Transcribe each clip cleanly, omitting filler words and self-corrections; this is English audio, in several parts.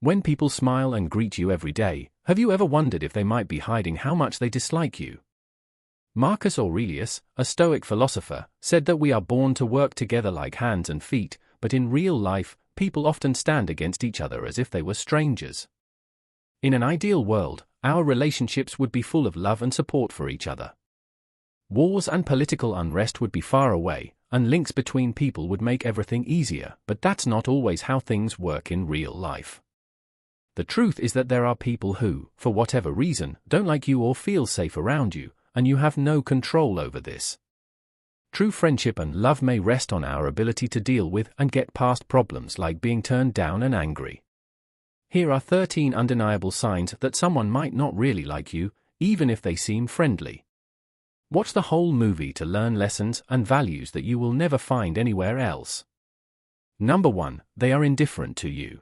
When people smile and greet you every day, have you ever wondered if they might be hiding how much they dislike you? Marcus Aurelius, a Stoic philosopher, said that we are born to work together like hands and feet, but in real life, people often stand against each other as if they were strangers. In an ideal world, our relationships would be full of love and support for each other. Wars and political unrest would be far away, and links between people would make everything easier, but that's not always how things work in real life. The truth is that there are people who, for whatever reason, don't like you or feel safe around you, and you have no control over this. True friendship and love may rest on our ability to deal with and get past problems like being turned down and angry. Here are 13 undeniable signs that someone might not really like you, even if they seem friendly. Watch the whole movie to learn lessons and values that you will never find anywhere else. Number 1, they are indifferent to you.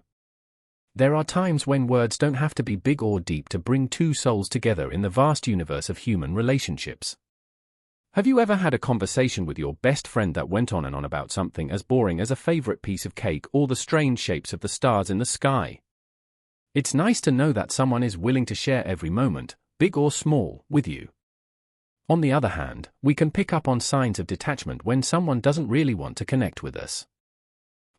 There are times when words don't have to be big or deep to bring two souls together in the vast universe of human relationships. Have you ever had a conversation with your best friend that went on and on about something as boring as a favorite piece of cake or the strange shapes of the stars in the sky? It's nice to know that someone is willing to share every moment, big or small, with you. On the other hand, we can pick up on signs of detachment when someone doesn't really want to connect with us.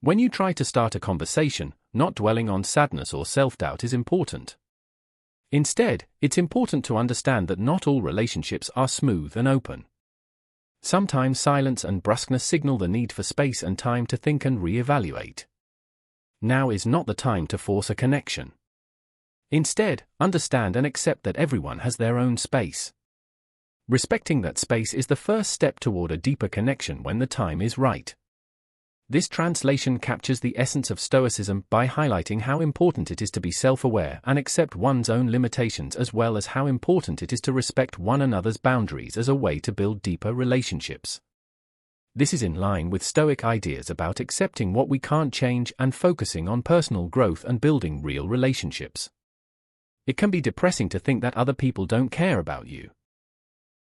When you try to start a conversation, not dwelling on sadness or self-doubt is important. Instead, it's important to understand that not all relationships are smooth and open. Sometimes silence and brusqueness signal the need for space and time to think and re-evaluate. Now is not the time to force a connection. Instead, understand and accept that everyone has their own space. Respecting that space is the first step toward a deeper connection when the time is right. This translation captures the essence of Stoicism by highlighting how important it is to be self-aware and accept one's own limitations, as well as how important it is to respect one another's boundaries as a way to build deeper relationships. This is in line with Stoic ideas about accepting what we can't change and focusing on personal growth and building real relationships. It can be depressing to think that other people don't care about you.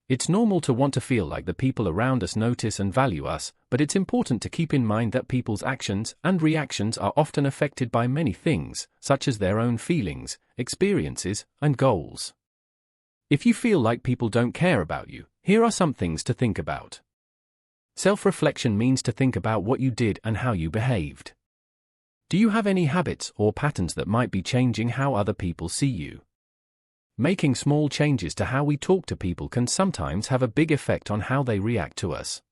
It's normal to want to feel like the people around us notice and value us, but it's important to keep in mind that people's actions and reactions are often affected by many things, such as their own feelings, experiences, and goals. If you feel like people don't care about you, here are some things to think about. Self-reflection means to think about what you did and how you behaved. Do you have any habits or patterns that might be changing how other people see you? Making small changes to how we talk to people can sometimes have a big effect on how they react to us.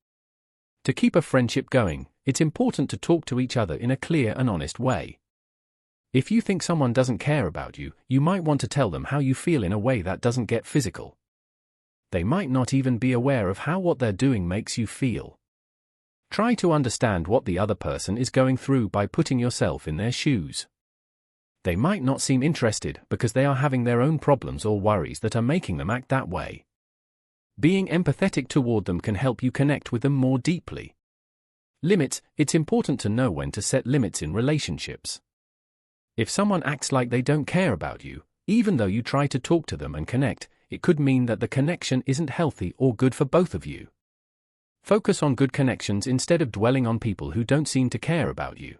To keep a friendship going, it's important to talk to each other in a clear and honest way. If you think someone doesn't care about you, you might want to tell them how you feel in a way that doesn't get physical. They might not even be aware of how what they're doing makes you feel. Try to understand what the other person is going through by putting yourself in their shoes. They might not seem interested because they are having their own problems or worries that are making them act that way. Being empathetic toward them can help you connect with them more deeply. Limits: it's important to know when to set limits in relationships. If someone acts like they don't care about you, even though you try to talk to them and connect, it could mean that the connection isn't healthy or good for both of you. Focus on good connections instead of dwelling on people who don't seem to care about you.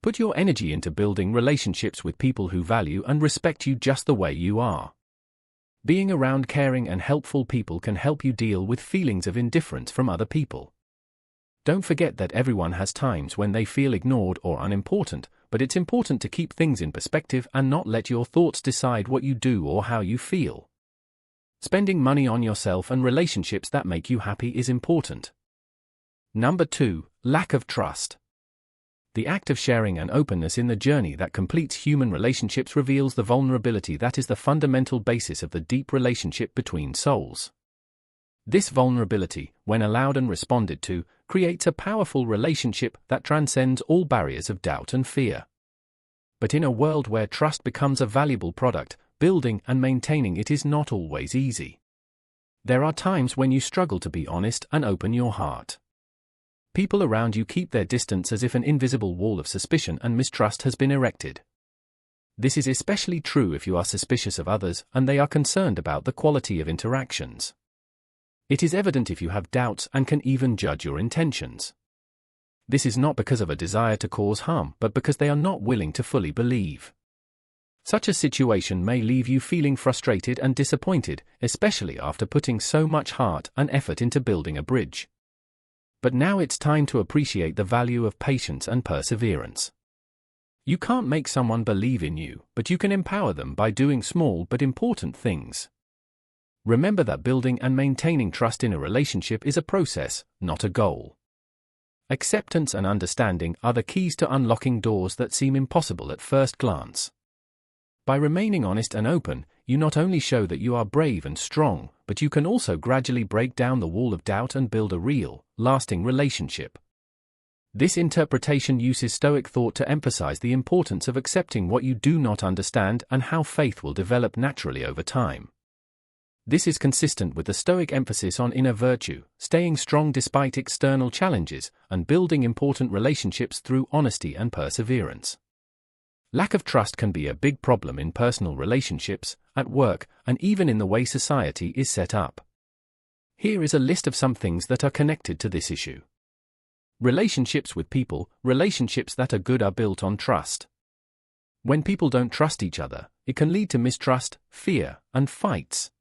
Put your energy into building relationships with people who value and respect you just the way you are. Being around caring and helpful people can help you deal with feelings of indifference from other people. Don't forget that everyone has times when they feel ignored or unimportant, but it's important to keep things in perspective and not let your thoughts decide what you do or how you feel. Spending money on yourself and relationships that make you happy is important. Number 2, lack of trust. The act of sharing and openness in the journey that completes human relationships reveals the vulnerability that is the fundamental basis of the deep relationship between souls. This vulnerability, when allowed and responded to, creates a powerful relationship that transcends all barriers of doubt and fear. But in a world where trust becomes a valuable product, building and maintaining it is not always easy. There are times when you struggle to be honest and open your heart. People around you keep their distance as if an invisible wall of suspicion and mistrust has been erected. This is especially true if you are suspicious of others and they are concerned about the quality of interactions. It is evident if you have doubts and can even judge your intentions. This is not because of a desire to cause harm, but because they are not willing to fully believe. Such a situation may leave you feeling frustrated and disappointed, especially after putting so much heart and effort into building a bridge. But now it's time to appreciate the value of patience and perseverance. You can't make someone believe in you, but you can empower them by doing small but important things. Remember that building and maintaining trust in a relationship is a process, not a goal. Acceptance and understanding are the keys to unlocking doors that seem impossible at first glance. By remaining honest and open, you not only show that you are brave and strong, but you can also gradually break down the wall of doubt and build a real, lasting relationship. This interpretation uses Stoic thought to emphasize the importance of accepting what you do not understand and how faith will develop naturally over time. This is consistent with the Stoic emphasis on inner virtue, staying strong despite external challenges, and building important relationships through honesty and perseverance. Lack of trust can be a big problem in personal relationships, at work, and even in the way society is set up. Here is a list of some things that are connected to this issue. Relationships with people. Relationships that are good are built on trust. When people don't trust each other, it can lead to mistrust, fear, and fights.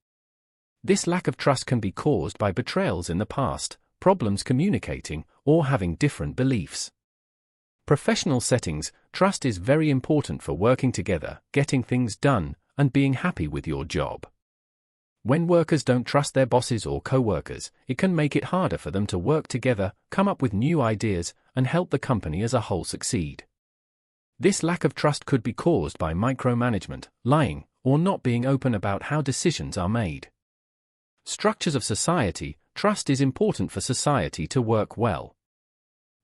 This lack of trust can be caused by betrayals in the past, problems communicating, or having different beliefs. Professional settings. Trust is very important for working together, getting things done, and being happy with your job. When workers don't trust their bosses or co-workers, it can make it harder for them to work together, come up with new ideas, and help the company as a whole succeed. This lack of trust could be caused by micromanagement, lying, or not being open about how decisions are made. Structures of society. Trust is important for society to work well.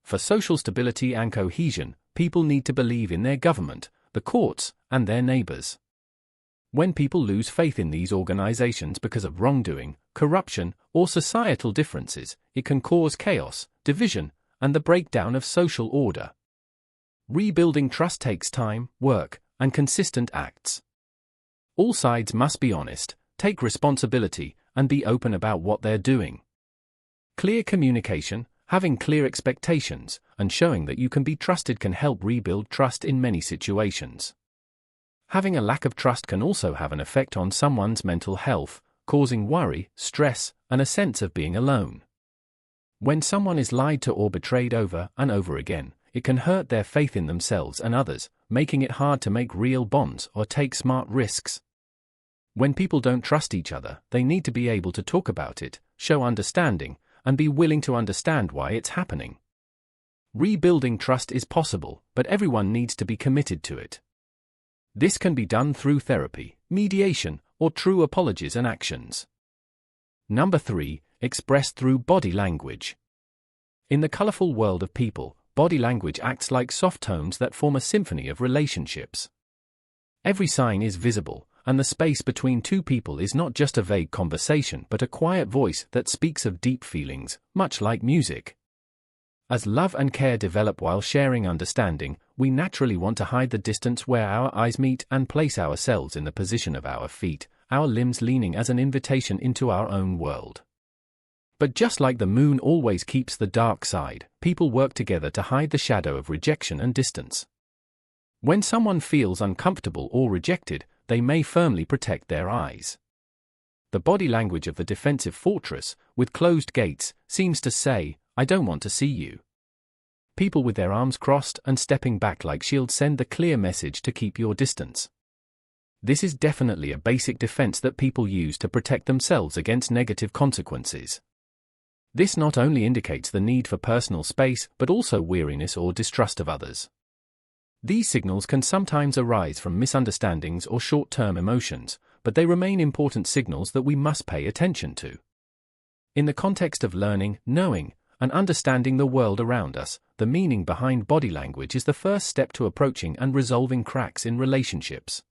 For social stability and cohesion, people need to believe in their government, the courts, and their neighbors. When people lose faith in these organizations because of wrongdoing, corruption, or societal differences, it can cause chaos, division, and the breakdown of social order. Rebuilding trust takes time, work, and consistent acts. All sides must be honest, take responsibility, and be open about what they're doing. Clear communication, having clear expectations, and showing that you can be trusted can help rebuild trust in many situations. Having a lack of trust can also have an effect on someone's mental health, causing worry, stress, and a sense of being alone. When someone is lied to or betrayed over and over again, it can hurt their faith in themselves and others, making it hard to make real bonds or take smart risks. When people don't trust each other, they need to be able to talk about it, show understanding, and be willing to understand why it's happening. Rebuilding trust is possible, but everyone needs to be committed to it. This can be done through therapy, mediation, or true apologies and actions. Number 3, express through body language. In the colorful world of people, body language acts like soft tones that form a symphony of relationships. Every sign is visible, and the space between two people is not just a vague conversation but a quiet voice that speaks of deep feelings, much like music. As love and care develop while sharing understanding, we naturally want to hide the distance where our eyes meet and place ourselves in the position of our feet, our limbs leaning as an invitation into our own world. But just like the moon always keeps the dark side, people work together to hide the shadow of rejection and distance. When someone feels uncomfortable or rejected, they may firmly protect their eyes. The body language of the defensive fortress, with closed gates, seems to say, "I don't want to see you." People with their arms crossed and stepping back like shields send the clear message to keep your distance. This is definitely a basic defense that people use to protect themselves against negative consequences. This not only indicates the need for personal space but also weariness or distrust of others. These signals can sometimes arise from misunderstandings or short-term emotions, but they remain important signals that we must pay attention to. In the context of learning, knowing, and understanding the world around us, the meaning behind body language is the first step to approaching and resolving cracks in relationships.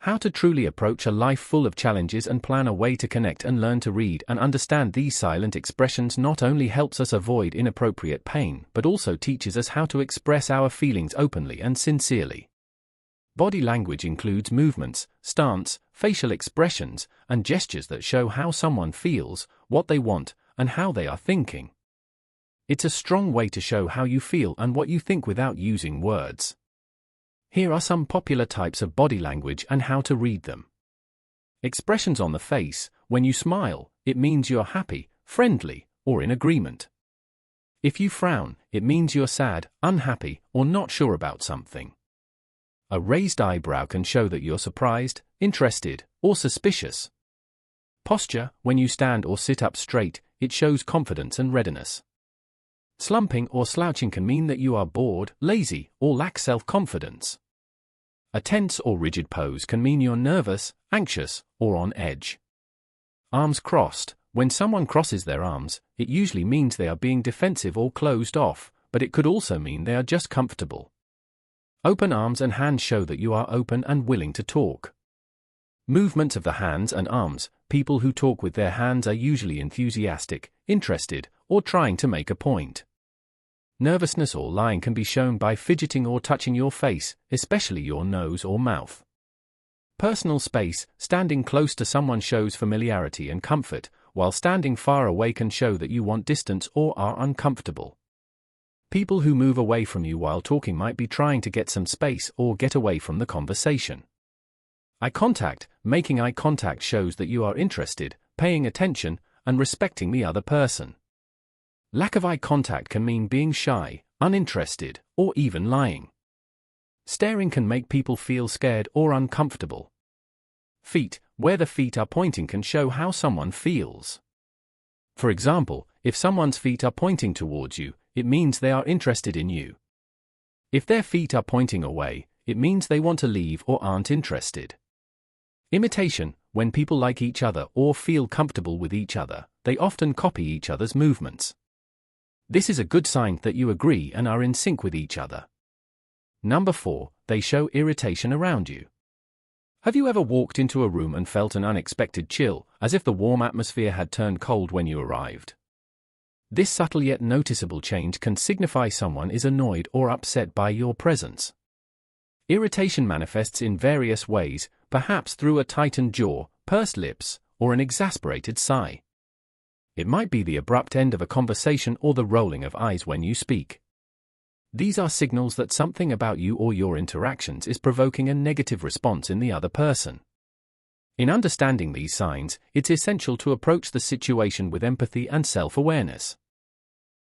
How to truly approach a life full of challenges and plan a way to connect and learn to read and understand these silent expressions not only helps us avoid inappropriate pain but also teaches us how to express our feelings openly and sincerely. Body language includes movements, stance, facial expressions, and gestures that show how someone feels, what they want, and how they are thinking. It's a strong way to show how you feel and what you think without using words. Here are some popular types of body language and how to read them. Expressions on the face. When you smile, it means you're happy, friendly, or in agreement. If you frown, it means you're sad, unhappy, or not sure about something. A raised eyebrow can show that you're surprised, interested, or suspicious. Posture. When you stand or sit up straight, it shows confidence and readiness. Slumping or slouching can mean that you are bored, lazy, or lack self-confidence. A tense or rigid pose can mean you're nervous, anxious, or on edge. Arms crossed. When someone crosses their arms, it usually means they are being defensive or closed off, but it could also mean they are just comfortable. Open arms and hands show that you are open and willing to talk. Movements of the hands and arms. People who talk with their hands are usually enthusiastic, interested, or trying to make a point. Nervousness or lying can be shown by fidgeting or touching your face, especially your nose or mouth. Personal space. Standing close to someone shows familiarity and comfort, while standing far away can show that you want distance or are uncomfortable. People who move away from you while talking might be trying to get some space or get away from the conversation. Eye contact. Making eye contact shows that you are interested, paying attention, and respecting the other person. Lack of eye contact can mean being shy, uninterested, or even lying. Staring can make people feel scared or uncomfortable. Feet. Where the feet are pointing can show how someone feels. For example, if someone's feet are pointing towards you, it means they are interested in you. If their feet are pointing away, it means they want to leave or aren't interested. Imitation. When people like each other or feel comfortable with each other, they often copy each other's movements. This is a good sign that you agree and are in sync with each other. Number 4. They show irritation around you. Have you ever walked into a room and felt an unexpected chill, as if the warm atmosphere had turned cold when you arrived? This subtle yet noticeable change can signify someone is annoyed or upset by your presence. Irritation manifests in various ways, perhaps through a tightened jaw, pursed lips, or an exasperated sigh. It might be the abrupt end of a conversation or the rolling of eyes when you speak. These are signals that something about you or your interactions is provoking a negative response in the other person. In understanding these signs, it's essential to approach the situation with empathy and self-awareness.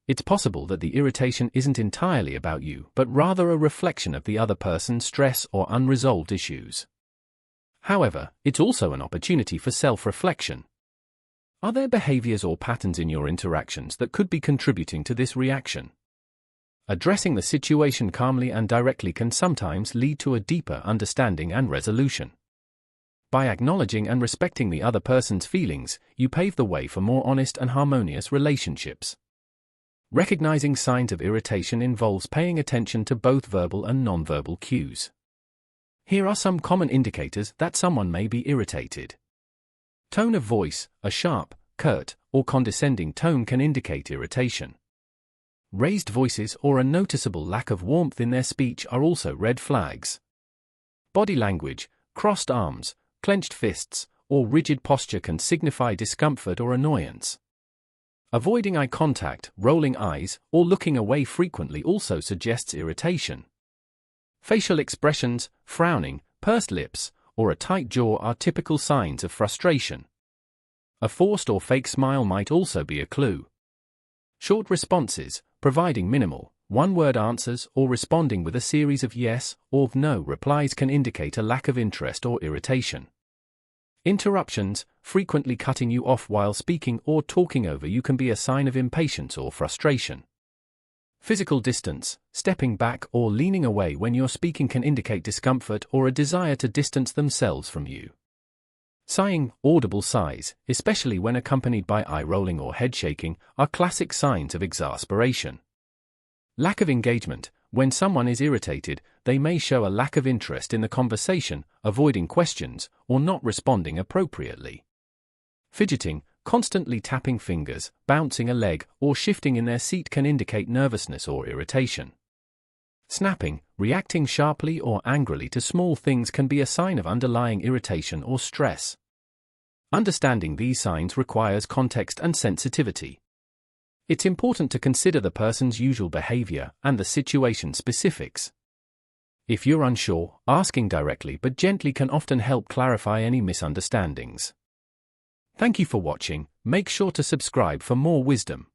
It's possible that the irritation isn't entirely about you, but rather a reflection of the other person's stress or unresolved issues. However, it's also an opportunity for self-reflection. Are there behaviors or patterns in your interactions that could be contributing to this reaction? Addressing the situation calmly and directly can sometimes lead to a deeper understanding and resolution. By acknowledging and respecting the other person's feelings, you pave the way for more honest and harmonious relationships. Recognizing signs of irritation involves paying attention to both verbal and nonverbal cues. Here are some common indicators that someone may be irritated. Tone of voice. A sharp, curt, or condescending tone can indicate irritation. Raised voices or a noticeable lack of warmth in their speech are also red flags. Body language. Crossed arms, clenched fists, or rigid posture can signify discomfort or annoyance. Avoiding eye contact, rolling eyes, or looking away frequently also suggests irritation. Facial expressions, frowning, pursed lips, or a tight jaw are typical signs of frustration. A forced or fake smile might also be a clue. Short responses, providing minimal, one-word answers or responding with a series of yes or no replies can indicate a lack of interest or irritation. Interruptions, frequently cutting you off while speaking or talking over you can be a sign of impatience or frustration. Physical distance, stepping back or leaning away when you're speaking can indicate discomfort or a desire to distance themselves from you. Sighing, audible sighs, especially when accompanied by eye-rolling or head-shaking, are classic signs of exasperation. Lack of engagement. When someone is irritated, they may show a lack of interest in the conversation, avoiding questions, or not responding appropriately. Fidgeting, constantly tapping fingers, bouncing a leg, or shifting in their seat can indicate nervousness or irritation. Snapping, reacting sharply or angrily to small things can be a sign of underlying irritation or stress. Understanding these signs requires context and sensitivity. It's important to consider the person's usual behavior and the situation specifics. If you're unsure, asking directly but gently can often help clarify any misunderstandings. Thank you for watching. Make sure to subscribe for more wisdom.